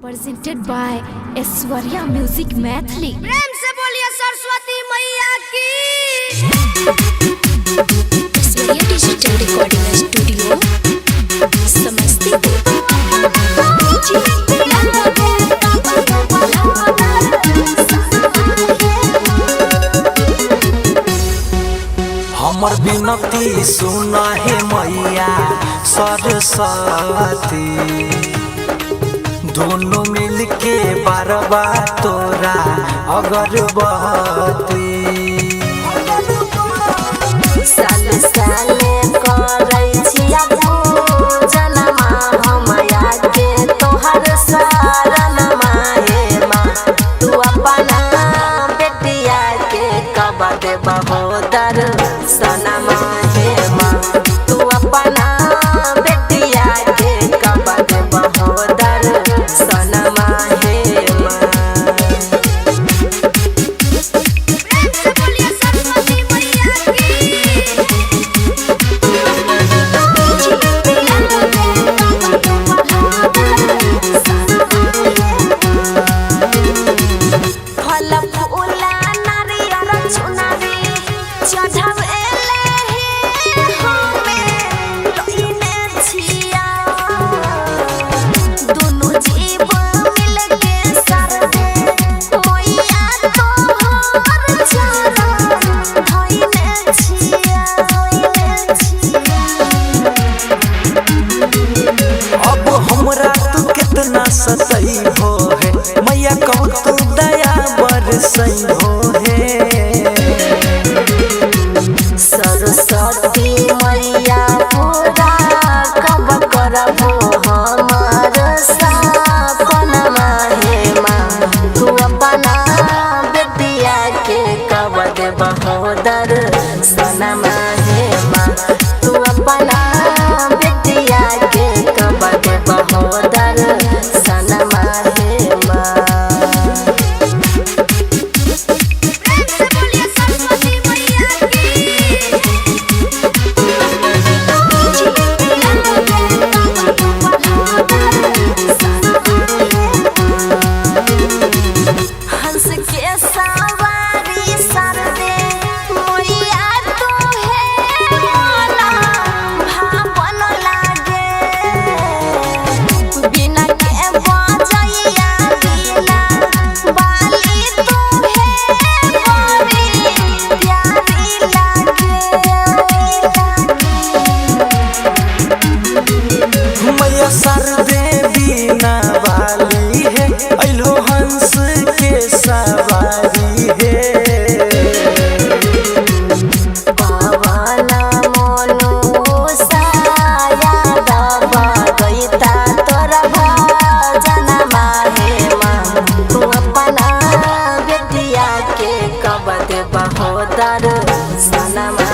Presented by Aishwarya Music Maithili। प्रेम से बोलिए सरस्वती मैया की। Aishwarya Digital Recording Studio, Samastipur. हमर विनती सुना हे मैया सरस्वती, दोनों मिलके बारबा तोरा अगरबत्ती। साले साले करै छिया पूजनमा हमया के तोहर शरणमा हे माँ। तू अपना बेटिया के कब देबा हो दर्शनमा हे माँ। तू अपना बेटिया के कब देबा हो दर्शनमा हे माँ। प्रेम से बोलिए सरस्वती मैया की। फल फूला नारियल चुनरी चढ़ावेले हे हमे लइने छिया। दुनु जीव मिलके सरदे मैया तोहर चरण धइने छिया। अब हमरा तू कितना सतई हो है मैया, कब तू दया बरसई हो है। सरस्वती मैया पूरा कब करबो हमार सपनमा हे माँ। तू अपना बेटिया के कब देबा हो दर्शनमा हे माँ। तू अपना बेटिया के कब देबा हो दर्शनमा हे माँ। प्रेम से बोलिए सरस्वती मैया की। हंस के सवारी सरदे मैया तो है मोला भावन लागे। बिना के बजैया बिना बाली तो है बड़ी प्यारी लागे। मैया सरदे बिना वाली है, अइलो हंस के सवारी है। पवन मोनु साया दबा गईता तोरा भजनमा हे माँ। तू अपना बेटिया के कब देबा हो दर्शनमा